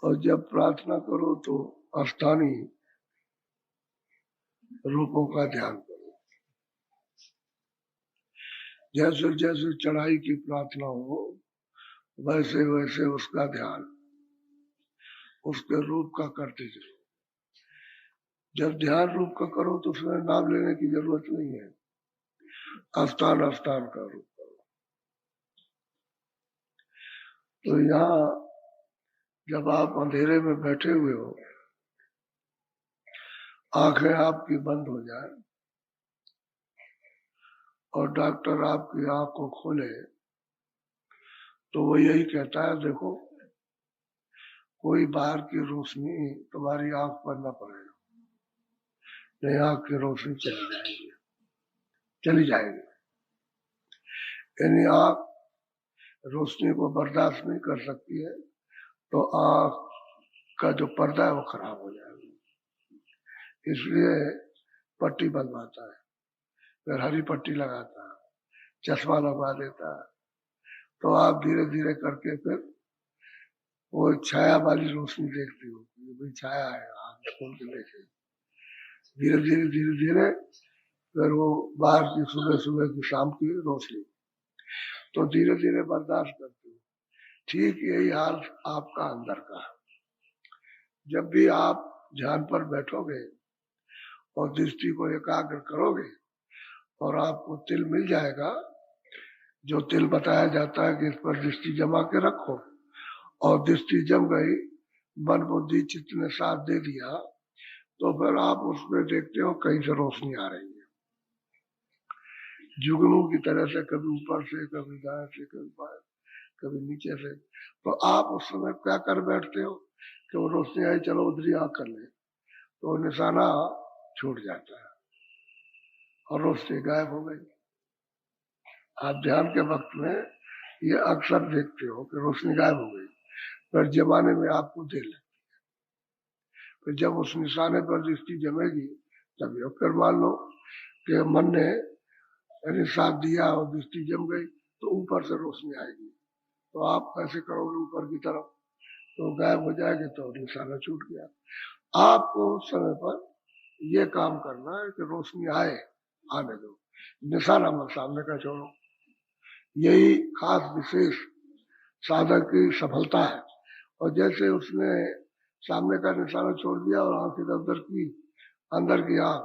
और जब प्रार्थना करो तो स्थानीय रूपों का ध्यान करो। जैसे जैसे चढ़ाई की प्रार्थना हो वैसे वैसे उसका ध्यान उसके रूप का करते चलो। जब ध्यान रूप का करो तो उसमें नाम लेने की जरूरत नहीं है, स्थान स्थान का रूप करो। तो यहाँ जब आप अंधेरे में बैठे हुए हो, आंखें आपकी बंद हो जाए और डॉक्टर आपकी आंख को खोले, तो वो यही कहता है, देखो कोई बाहर की रोशनी तुम्हारी आंख पर न पड़े, नहीं आंख की रोशनी चली जाएगी। यानी आंख रोशनी को बर्दाश्त नहीं कर सकती है, तो आंख का जो पर्दा है वो खराब हो जाएगा। इसलिए पट्टी बंधवाता है, फिर हरी पट्टी लगाता है, चश्मा लगवा देता है। तो आप धीरे धीरे करके फिर वो छाया वाली रोशनी देखती हो, भाई छाया है, आंख खोल के देखे। धीरे धीरे धीरे धीरे फिर वो बाहर की सुबह सुबह की शाम की रोशनी, तो धीरे धीरे बर्दाश्त करते हो। ठीक यही हाल आपका अंदर का है। जब भी आप ध्यान पर बैठोगे और दृष्टि को एकाग्र करोगे और आपको तिल मिल जाएगा, जो तिल बताया जाता है कि इस पर दृष्टि जमा के रखो, और दृष्टि जम गई, मन बुद्धि चित्त ने साथ दे दिया, तो फिर आप उसमें देखते हो कहीं से रोशनी आ रही है, जुगनू की तरह से, कभी ऊपर से, कभी दाएं से, कभी बाएं, कभी नीचे से। तो आप उस समय क्या कर बैठते हो कि वो रोशनी आई, चलो उधरी आंख कर ले, तो निशाना छूट जाता है और रोशनी गायब हो गई। आप ध्यान के वक्त में ये अक्सर देखते हो कि रोशनी गायब हो गई, पर जमाने में आपको देर लगती है। फिर जब उस निशाने पर दृष्टि जमेगी तभी, फिर मान लो कि मन ने यानी साथ दिया और दृष्टि जम गई, तो ऊपर से रोशनी आएगी, तो आप कैसे करोगे ऊपर की तरफ, तो गायब हो जाएगी, तो निशाना छूट गया। आपको उस समय पर ये काम करना है कि रोशनी आए, आने दो, निशाना मत सामने का छोड़ो। यही खास विशेष साधक की सफलता है। और जैसे उसने सामने का निशाना छोड़ दिया और आंख इधर उधर की, अंदर की आंख,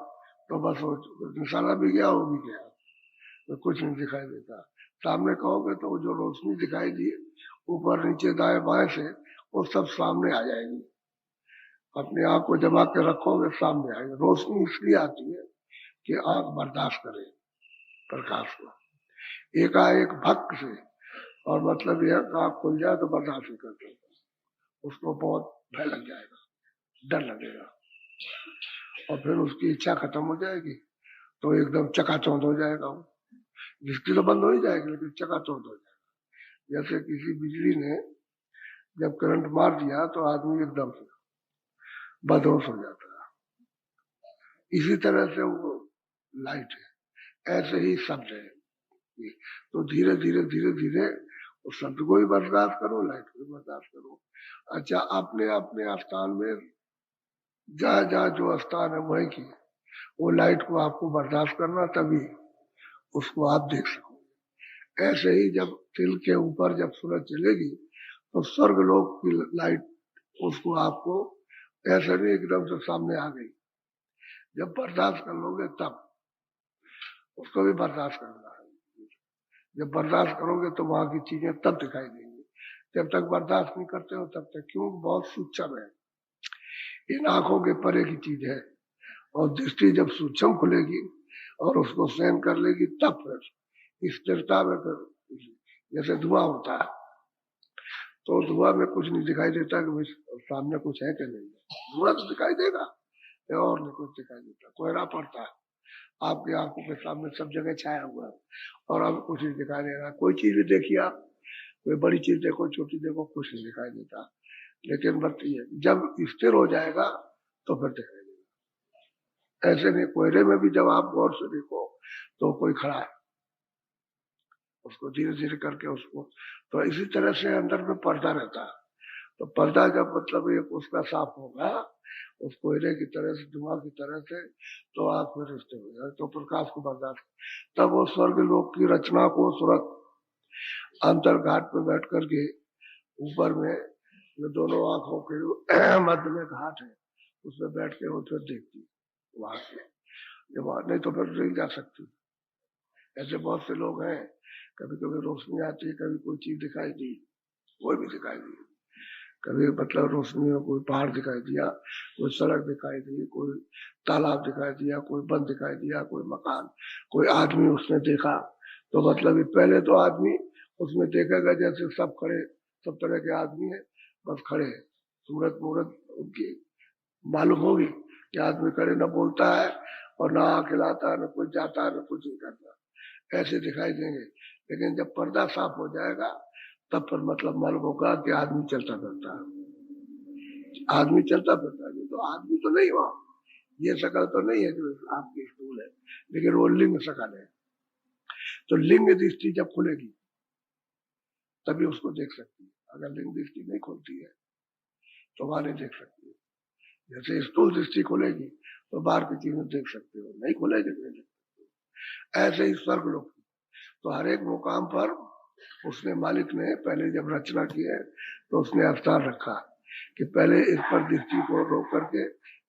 तो बस वो निशाना भी गया, वो भी गया, तो कुछ नहीं दिखाई देता। सामने कहोगे तो वो जो रोशनी दिखाई दी ऊपर नीचे दाएं बाएं से, वो सब सामने आ जाएगी। अपने आंख को जमा के रखोगे, सामने आएगी। रोशनी इसलिए आती है कि आंख बर्दाश्त करे प्रकाश को, एकाएक भक्त से, और मतलब यह आंख खुल जाए तो बर्दाश्त नहीं करते, उसको बहुत भय लग जाएगा, डर लगेगा, और फिर उसकी इच्छा खत्म हो जाएगी, तो एकदम चकाचौंध हो जाएगा। वो दृष्टि तो बंद हो ही जाएगी, लेकिन चकाचौंध हो जाएगा। जैसे किसी बिजली ने जब करंट मार दिया तो आदमी एकदम से बदहोश हो जाता है। इसी तरह से वो लाइट है, ऐसे ही शब्द है। तो धीरे धीरे धीरे धीरे उस शब्द को भी बर्दाश्त करो, लाइट को भी बर्दाश्त करो। अच्छा, अपने अपने स्थान में जहाँ जहाँ जो स्थान है वहीं की वो लाइट को आपको बर्दाश्त करना, तभी उसको आप देख सकोगे। ऐसे ही जब तिल के ऊपर जब सूरज चलेगी तो स्वर्ग लोक की लाइट उसको आपको ऐसे नहीं एकदम से सामने आ गई, जब बर्दाश्त कर लोगे तब उसको भी बर्दाश्त करना है। जब बर्दाश्त करोगे तो वहां की चीजें तब दिखाई देंगी। जब तक बर्दाश्त नहीं करते हो तब तक, क्यों, बहुत सूक्ष्म है, इन आंखों के परे की चीज है। और दृष्टि जब सूक्ष्म खुलेगी और उसको सहन कर लेगी, तब फिर स्थिरता में फिर, जैसे धुआं होता है तो धुआं में कुछ नहीं दिखाई देता कि सामने कुछ है कि नहीं, धुआं तो दिखाई देगा और नहीं कुछ दिखाई देता। कोहरा पड़ता है, आपकी आंखों के सामने सब जगह छाया हुआ है और अब कुछ नहीं दिखाई दे रहा। कोई चीज भी देखिए आप, कोई बड़ी चीज देखो, छोटी देखो, कुछ नहीं दिखाई देता। लेकिन बात ये जब स्थिर हो जाएगा तो फिर दिखाई देगा। ऐसे नहीं, कोहरे में भी जब आप गौर से देखो तो कोई खड़ा है, उसको धीरे धीरे करके उसको, तो इसी तरह से अंदर में पर्दा रहता है। तो पर्दा जब मतलब ये उसका साफ होगा, उस कोयले की तरह से, धुआं की तरह से, तो आंख में रिश्ते हो जाए, तो प्रकाश को बर्दाश्त, तब वो स्वर्ग लोक की रचना को सुरत अंतर घाट पे बैठ करके ऊपर में जो दोनों आंखों के मध्य में घाट है उसमें बैठ के वो फिर देखती वहां से, जब नहीं तो फिर नहीं जा सकती। ऐसे बहुत से लोग हैं, कभी कभी रोशनी आती है, कभी कोई चीज दिखाई दी, कोई भी दिखाई दी, कभी मतलब रोशनी में कोई पहाड़ दिखाई दिया, कोई सड़क दिखाई दी, कोई तालाब दिखाई दिया, कोई वन दिखाई दिया, कोई मकान, कोई आदमी उसने देखा, तो मतलब पहले तो आदमी उसमें देखेगा जैसे सब खड़े, सब तरह के आदमी है, बस खड़े हैं, सूरत मूरत उनकी मालूम होगी कि आदमी खड़े, न बोलता है और ना खिलाता है, न कुछ जाता है, न कुछ नहीं करता, ऐसे दिखाई देंगे। लेकिन जब पर्दा साफ हो जाएगा तब पर मतलब मालूम होगा कि आदमी चलता फिरता है, आदमी चलता फिरता है, तो आदमी तो नहीं वहां, ये शकल तो नहीं है जो आपकी स्टूल है, लेकिन वो लिंग शकल है। तो लिंग दृष्टि जब खुलेगी तभी उसको देख सकती है, अगर लिंग दृष्टि नहीं खुलती है तो वहां नहीं देख सकती है। जैसे स्थूल दृष्टि खुलेगी तो बाहर की चीजें देख सकते हो, नहीं खुलेगी नहीं देख सकते हो। ऐसे ही स्वर्ग लोग, तो हर एक मुकाम पर उसने मालिक ने पहले जब रचना की है तो उसने अवतार रखा कि पहले इस पर दृष्टि को रोक करके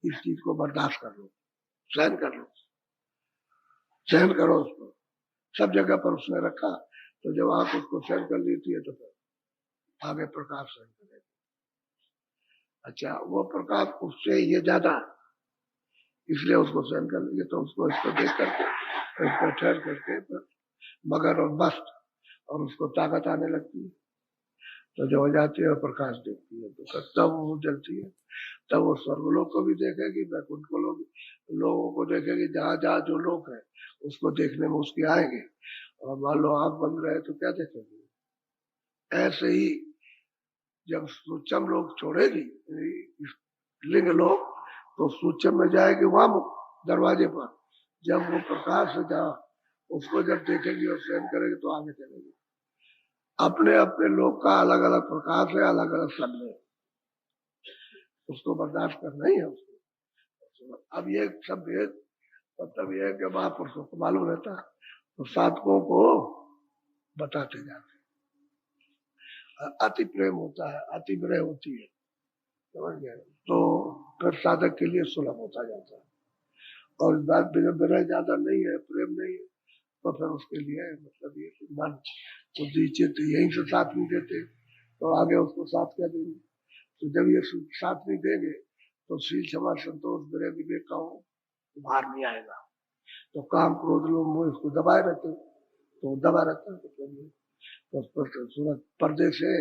इस चीज को बर्दाश्त कर लो, सहन कर लो, सहन करो उसको, सब जगह पर उसने रखा। तो जब आप उसको सहन कर लेती है तो फिर आगे प्रकाश सहन करेगा। अच्छा, वो प्रकाश उससे ये ज्यादा, इसलिए उसको सहन कर लीजिए, तो उसको इसको देख करके, इसको ठहर करके मगर और मस्त, और उसको ताकत आने लगती है, तो जब हो जाती है प्रकाश देखती है तो तब वो जलती है, तब वो स्वर्गलोक को भी देखेगी, वैकुंठ को लोगों को देखेगी, जहां जहां जो लोग है उसको देखने में उसके आएंगे, और मान लो आंख बंद रहे तो क्या देखेंगे। ऐसे ही जब सूक्ष्म लोग छोड़ेगी लिंग लोग, तो सूक्ष्म में जाएगी वहां दरवाजे पर, जब वो प्रकाश से जहाँ उसको जब देखेगी और सहन करेगी तो आगे चलेगी। अपने अपने लोग का अलग अलग प्रकाश है, अलग अलग शब्द है, उसको बर्दाश्त करना ही है उसको। अब ये सब भेद मतलब ये है कि महापुरुषों को मालूम रहता है, तो साधकों को बताते जाते, अति प्रेम होता है, अति विरह होती है, समझ गए, तो फिर साधक के लिए सुलभ होता जाता है। और बात विरह ज्यादा नहीं है, प्रेम नहीं है, तो फिर उसके लिए मतलब ये मन बुद्धि चित्त यहीं से साथ नहीं देते, तो आगे उसको साथ क्या देंगे। तो जब ये साथ नहीं देंगे तो शील क्षमा संतोष विरह विवेक का बाहर नहीं आएगा। तो काम क्रोध लोग मोह इसको दबाए रहते, तो दबा रहता है, तो सूरत पर्दे से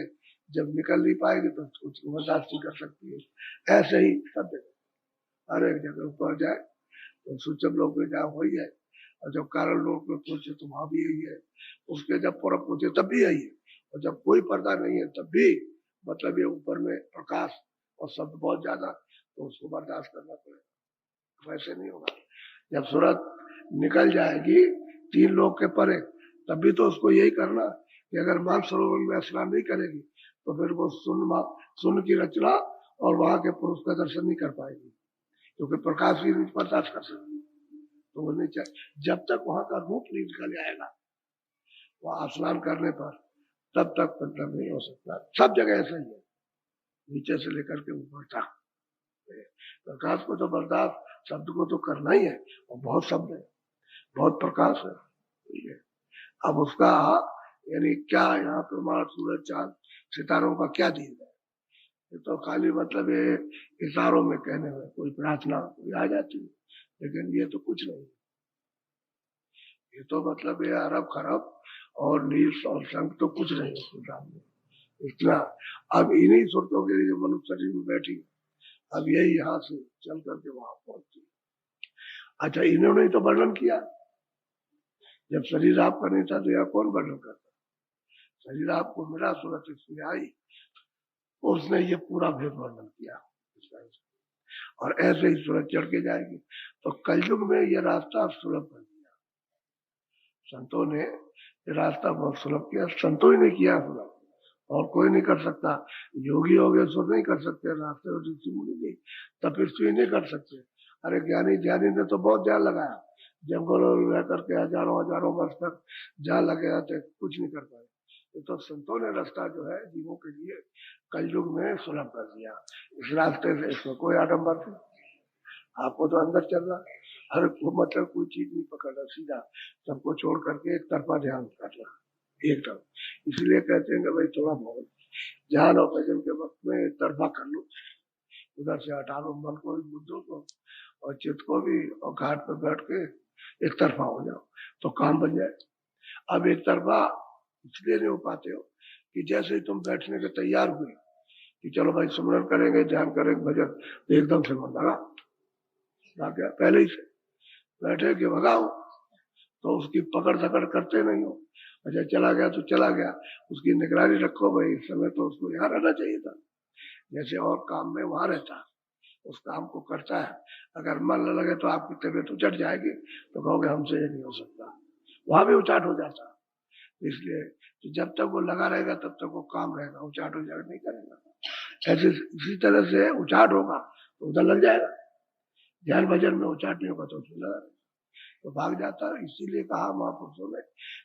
जब निकल नहीं पाएगी तो कुछ बर्दाश्त नहीं कर सकती है। ऐसे ही सब जगह हर एक जगह ऊपर जाए तो सूचम लोग में जहाँ वही है, और जब कारण लोग में पूछे तो वहां भी यही है, उसके जब पूरा पूछे तब भी यही है, और जब कोई पर्दा नहीं है तब भी मतलब ये ऊपर में प्रकाश और शब्द बहुत ज्यादा, तो उसको बर्दाश्त करना पड़ेगा, वैसे नहीं होगा। जब सूरत निकल जाएगी 3 लोग के परे, तब भी तो उसको यही करना कि अगर मानसरोवर में स्नान नहीं करेगी तो फिर वो सुन की रचना और वहां के पुरुष का दर्शन नहीं कर पाएगी, क्योंकि प्रकाश ही नहीं बर्दाश्त कर सकती, तो वो नहीं चाहिए। जब तक वहां का रूप नहीं निकल जाएगा वहां स्नान करने पर, तब तक मतलब नहीं हो सकता। सब जगह ऐसा ही है, नीचे से लेकर के ऊपर तक प्रकाश को तो बर्दाश्त, शब्द को तो करना ही है, और बहुत शब्द है, बहुत प्रकाश है। अब उसका यानी क्या यहाँ पे हमारा सूरज चांद सितारों का क्या दिया जाए, ये तो खाली मतलब ये इशारों में कहने में कोई प्रार्थना कोई आ जाती है, लेकिन ये तो कुछ नहीं, ये तो मतलब ये अरब खरब और नील और शंख तो कुछ नहीं उसके सामने इतना। अब इन्हीं सुरतों के लिए जो मनुष्य शरीर में बैठी, अब यही यहाँ से चल करके वहां पहुंचती। अच्छा, इन्होंने ही तो वर्णन किया, जब शरीर आपका नहीं था तो यह कौन वर्णन करता, शरीर आपको मिला, सूरत इसमें आई, उसने ये पूरा भेद वर्णन किया, और ऐसे ही सूरत चढ़ के जाएगी। तो कलयुग में ये रास्ता सुलभ कर दिया संतों ने, ये रास्ता बहुत सुलभ किया, संतों ही ने किया सुलभ, और कोई नहीं कर सकता। योगी हो गए सो नहीं कर सकते, रास्ते और ऋषि मुनि नहीं, तपस्वी नहीं कर सकते। अरे ज्ञानी ध्यानी ने तो बहुत ध्यान लगाया, जंगलों में रह करके हजारों हजारों वर्ष तक जहाँ लगे रहते, कुछ नहीं कर पाए। ये तो संतों ने रास्ता जो है जीवों के लिए कलयुग में सुलभ कर दिया। इस रास्ते से इसमें कोई आडम्बर नहीं, आपको तो अंदर चलना, हर मतलब कोई चीज नहीं पकड़ना, सीधा सबको छोड़ करके एक तरफा ध्यान करना, एक तरफ। इसलिए कहते हैं कि भाई थोड़ा बहुत ध्यान और भजन के वक्त में एक तरफा कर लो, उधर से हटा लो मन को, बुद्धों को और चित्त को भी, और घाट पे बैठ के एक तरफा हो जाओ तो काम बन जाए। अब एक तरफा इसलिए नहीं हो पाते हो कि जैसे ही तुम बैठने के तैयार हुए कि चलो भाई सुमरन करेंगे, ध्यान करेंगे, भजन, तो एकदम से मन लगा गया, पहले ही से बैठे कि भगाओ तो उसकी पकड़ धकड़ करते नहीं हो। अच्छा चला गया तो चला गया, उसकी निगरानी रखो भाई, इस समय तो उसको यहाँ रहना चाहिए था, जैसे और काम में वहां रहता, उस काम को करता है। अगर मन न लगे तो आपकी तबीयत उचट जाएगी, तो कहोगे हमसे ये नहीं हो सकता, वहां भी उचाट हो जाता। इसलिए तो जब तक वो लगा रहेगा तब तक वो काम रहेगा, उचाट उचाट नहीं करेगा। ऐसे इसी तरह से उचाट होगा तो उधर लग जाएगा, ध्यान भजन में उचाट नहीं होगा तो उसमें लगा रहेगा, तो भाग जाता है। इसीलिए कहा महापुरुषों ने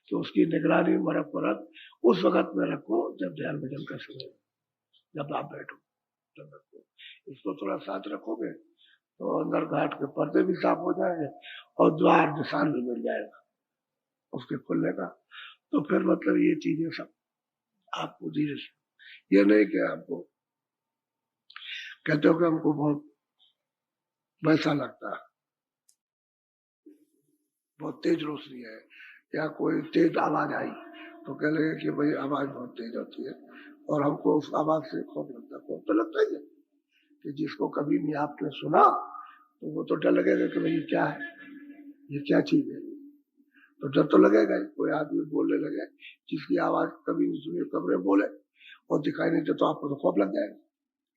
कि उसकी निगरानी मरक परक उस वक्त में रखो जब ध्यान भजन का समय, जब आप बैठो तब रखो। इसको थोड़ा साथ रखोगे तो अंदर घाट के पर्दे भी साफ हो जाएंगे और द्वार निशान भी मिल जाएगा उसके खुलने का। तो फिर मतलब ये चीजें सब आपको धीरे से, ये नहीं कि आपको कहते हो कि हमको बहुत वैसा लगता है, बहुत तेज रोशनी है या कोई तेज आवाज आई तो कह लगे कि भाई आवाज बहुत तेज होती है, और हमको उस आवाज से खौफ लगता है। खौफ तो लगता ही है कि जिसको कभी नहीं आपने सुना तो वो तो डर लगेगा कि भाई क्या है, ये क्या चीज है, तो डर तो लगेगा ही। कोई आदमी बोलने लगे जिसकी आवाज कभी नहीं सुनी, कमरे बोले और दिखाई नहीं दे तो आपको तो खौफ लग जाएगा,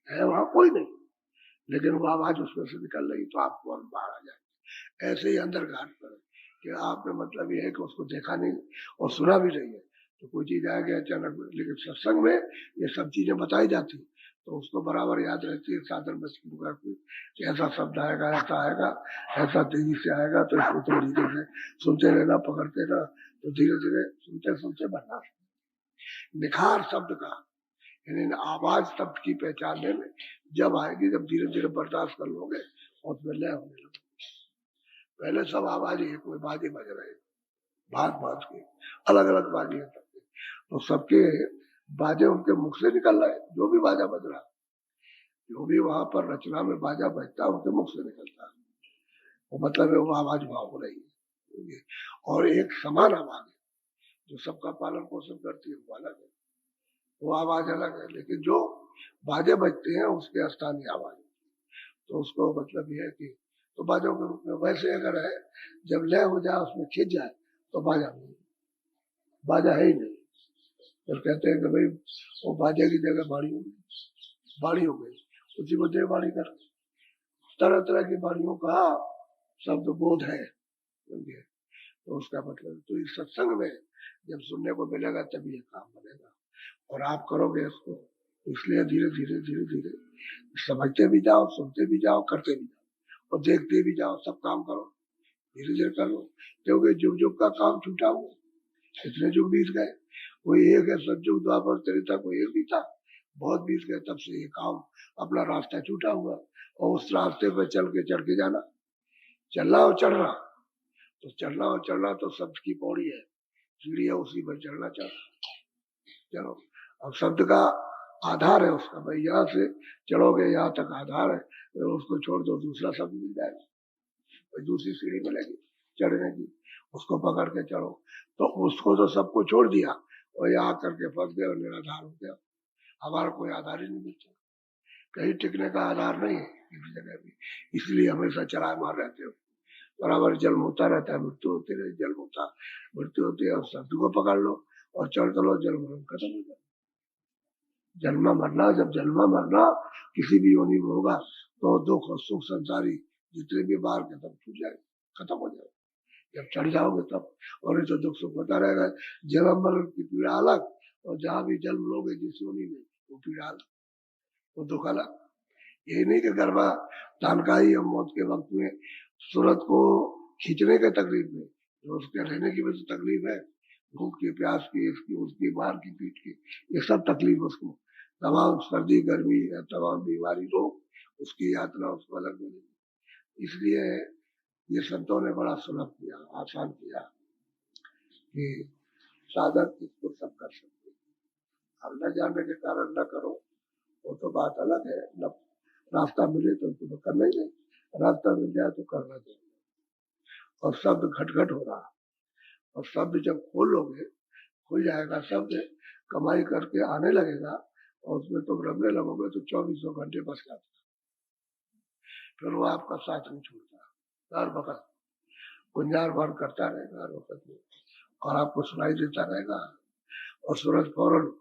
है वहां कोई नहीं, लेकिन वो आवाज उसमें से निकल रही तो आपको और बाहर आ जाए। ऐसे ही अंदर घाट पर कि आपने मतलब ये है कि उसको देखा नहीं और सुना भी नहीं है, तो कोई चीज आ गया अचानक में, लेकिन सत्संग में ये सब चीजें बताई जाती तो उसको बराबर याद रहती है, साधन में शुरू करके कि ऐसा शब्द आएगा, ऐसा आएगा, ऐसा तेजी से आएगा, तो इसको तो धीरे से सुनते रहना, पकड़ते रहना, तो धीरे धीरे सुनते सुनते बढ़ना। निखार शब्द का यानी आवाज शब्द की पहचानने में जब आएगी, जब धीरे धीरे बर्दाश्त कर लोगे और फिर लय होने लगे। पहले सब आवाज ही कोई बाजे बज रहे, भात भात के अलग अलग बाजे हैं सबके, तो सबके बाजे उनके मुख से निकल रहे, जो भी बाजा बज रहा, जो भी वहां पर रचना में बाजा बजता उनके मुख से निकलता है, वो मतलब है वो आवाज वहां हो रही है। और एक समान आवाज है जो सबका पालन पोषण करती है, वो अलग है, वो आवाज अलग है, लेकिन जो बाजे बजते हैं उसके स्थानीय आवाज, तो उसको मतलब ये है कि तो बाजों के रूप में। वैसे अगर है जब लय हो जाए उसमें खिंच जाए तो बाजा नहीं, बाजा है ही नहीं। फिर कहते हैं कि भाई वो बाजे की जगह बाड़ी हो गई, बाड़ी हो गई, उसी को देव बाड़ी कर। तरह तरह की बाड़ियों का शब्द बोध है, तो उसका मतलब तो इस सत्संग में जब सुनने को मिलेगा तभी ये काम बनेगा, और आप करोगे इसको, इसलिए धीरे धीरे धीरे धीरे समझते भी जाओ, सुनते भी जाओ, करते भी जाओ और देखते भी जाओ, सब काम करो, धीरे धीरे कर लो, क्योंकि जुग जुग का काम छूटा हुआ, इतने जुग बीत गए, कोई एक है सतयुग द्वापर त्रेता, कोई एक भी था, बहुत बीत गए, तब से ये काम अपना रास्ता छूटा हुआ, और उस रास्ते पर चल के जाना, चलना और चढ़ना, तो चलना और चढ़ना तो शब्द की पौड़ी है, सीढ़ी है, उसी पर चढ़ना चलो। अब शब्द का आधार है उसका, भाई यहाँ से चढ़ोगे यहाँ तक आधार है, तो उसको छोड़ दो दूसरा शब्द मिल जाएगा, भाई दूसरी सीढ़ी मिलेगी चढ़ने की, उसको पकड़ के चढ़ो। तो उसको तो सबको छोड़ दिया और यहाँ करके फंस गए और निराधार हो गया, हमारा कोई आधार ही नहीं मिलता, कहीं टिकने का आधार नहीं है किसी जगह भी, इसलिए हमेशा चलाए मार रहते हो, बराबर जन्म होता रहता है, मृत्यु होती रहे, जन्म होता मृत्यु होती है, और शब्द को पकड़ लो और चढ़ लो, जन्म खत्म हो जाए। जन्मा मरना, जब जन्मा मरना किसी भी योनि में होगा तो दुख और सुख संसारी जितने भी बाहर के सब छूट जाए, खत्म हो जाए, जब चढ़ जाओगे तब, और नहीं तो दुख सुख होता रहेगा, जन्म मरण की पीड़ा अलग और जहां भी जन्म लोगे जिस योनि में वो पीड़ा अलग, वो दुख अलग। यही नहीं कि गर्भा दान का ही मौत के वक्त में सूरत को खींचने की तकलीफ में, जो उसके रहने की भी तो तकलीफ है, भूख की, प्यास की, इसकी उसकी, मार की, पीट की, ये सब तकलीफ उसको, तमाम सर्दी गर्मी या तमाम बीमारी रोग उसकी यात्रा उसको अलग मिलेगी। इसलिए ये संतों ने बड़ा सुलभ किया, आसान किया कि साधक इसको सब कर सकते। अब न जानने के कारण न करो वो तो बात अलग है, न रास्ता मिले तो तुम्हें करना ही नहीं, रास्ता मिल जाए तो करना चाहिए। और शब्द घट हो रहा, और शब्द जब खोलोगे, खुल जाएगा शब्द, कमाई करके आने लगेगा और उसमें तुम रमने लगोगे तो 24 घंटे बस जाते, फिर वो आपका साथ नहीं छोड़ता, हर वक्त गुंजार भर करता रहेगा हर वक्त में, और आपको सुनाई देता रहेगा। और सूरज फौरन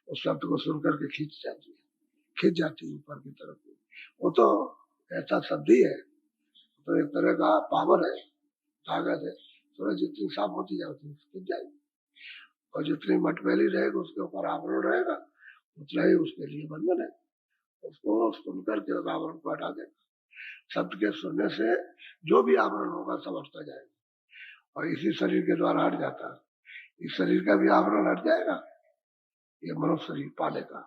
उस शब्द को सुनकर के खींच जाती है ऊपर की तरफ। वो तो ऐसा शब्द ही है, तो एक तरह का पावर है, ताकत है। सूरज जितनी साफ होती जाए उतनी खींच जाएगी, और जितनी मटमैली रहेगी उसके ऊपर आवरण रहेगा उतना ही उसके लिए बंधन है। उसको सुनकर के आवरण को हटा देगा। शब्द के सुनने से जो भी आवरण होगा सब हटता जाएगा, और इसी शरीर के द्वारा हट जाता है। इस शरीर का भी आवरण हट जाएगा, ये मनुष्य शरीर पाने का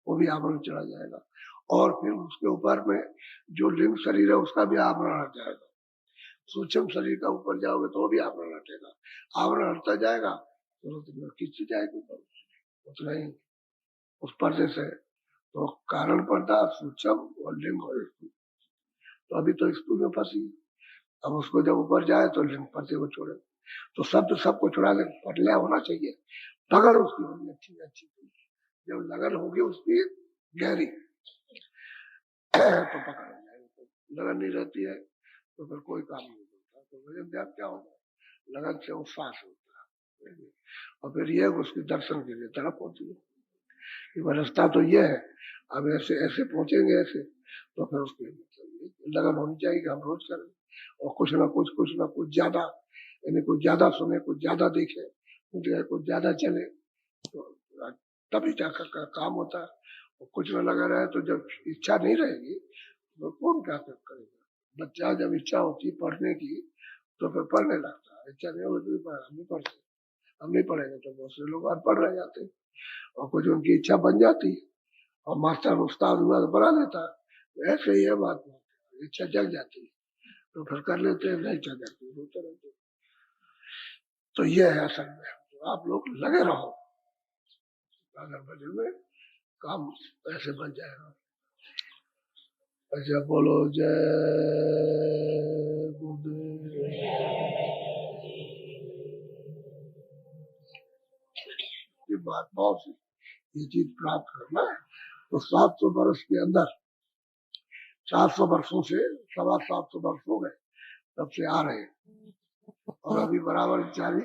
वो भी आवरण चला जाएगा, और फिर उसके ऊपर में जो लिंग शरीर है उसका भी आवरण हट जाएगा। सूक्ष्म शरीर का ऊपर जाओगे तो वो भी आवरण हटेगा, आवरण हटता जाएगा तो खींच जाएगा ऊपर, उतना ही उस पर्दे से। तो कारण पर्दा सूक्ष्म और लिंग और स्थूल, तो अभी तो स्थूल में फंसी, अब उसको जब ऊपर जाए तो लिंग पर्दे को छोड़े। तो शब्द सबको छुड़ा ले, पटला होना चाहिए, पकड़ उसकी होगी अच्छी। जब लगन होगी उसकी गहरी तो पकड़ हो जाएगी। लगन नहीं रहती है तो फिर कोई काम नहीं होता। तो भजन ध्यान क्या होगा, लगन से उच्छ्वास होता है, और फिर ये उसके दर्शन के लिए तड़प होती है कि रास्ता तो ये है, अब ऐसे पहुंचेंगे ऐसे, तो फिर उसके लगन होनी चाहिए कि हम रोज करें, और कुछ ना कुछ ज्यादा, यानी कुछ ज्यादा सुने, कुछ ज्यादा देखे, कुछ ज्यादा चले, तो तभी जाकर का काम होता है। और कुछ न लगा रहे तो जब इच्छा नहीं रहेगी तो कौन क्या करेगा। बच्चा जब इच्छा होती है पढ़ने की तो फिर पढ़ने लगता है, इच्छा नहीं होती तो हम नहीं पढ़ते, हम नहीं पढ़ेंगे तो बहुत से लोग अनपढ़ रह जाते हैं। और कुछ उनकी इच्छा बन जाती है और मास्टर उस्ताद हुआ तो बना लेता है, तो ऐसे ही है बात, इच्छा जग जाती है तो फिर कर लेते हैं, नहीं जग जाती होते रहते। तो ये है असल में, तो आप लोग लगे रहो, अगर भजन में काम ऐसे बन जाएगा। अच्छा बोलो जय गुरुदेव। ये महात्माओं से ये चीज प्राप्त करना है तो 700 वर्ष के अंदर, 400 वर्षों से 750 वर्ष हो गए तब से आ रहे हैं, और अभी बराबर जारी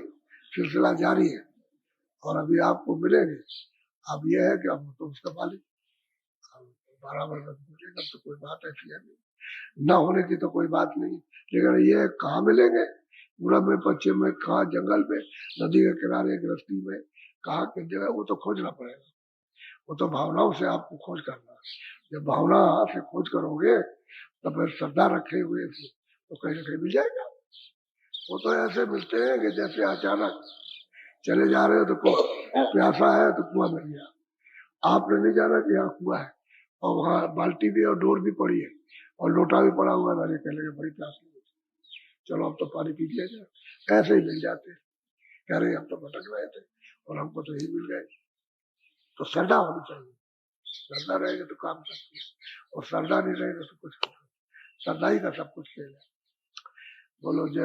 सिलसिला जारी है, और अभी आपको मिलेंगे। अब यह है कि अब तो उसका मालिक बराबर मिलेगा, तो कोई बात ऐसी है नहीं, न होने की तो कोई बात नहीं। लेकिन ये कहाँ मिलेंगे, पूरब में, पश्चिम में, कहाँ जंगल में, नदी के किनारे, गृहस्थी में, कहाँ की जगह, वो तो खोजना पड़ेगा। वो तो भावनाओं से आपको खोज करना है। जब भावना से खोज करोगे तो फिर श्रद्धा रखे हुए तो कहीं ना कहीं मिल जाएगा। वो तो ऐसे मिलते हैं कि जैसे अचानक चले जा रहे हो तो प्यासा है तो कुआं मिल गया, आपने नहीं जाना कि यहाँ कुआं है, और वहाँ बाल्टी भी और डोर भी पड़ी है और लोटा भी पड़ा हुआ है, कह लगे बड़ी प्यास लगी, चलो अब तो पानी पी लिया जाए, ऐसे ही मिल जाते। कह रहे हम तो भटक रहे थे और हमको तो यही मिल गए। तो श्रद्धा होनी चाहिए, श्रद्धा रहेगी तो काम करती है, और श्रद्धा नहीं रहेगी तो कुछ, श्रद्धा ही का सब कुछ खेल है। बोलो जय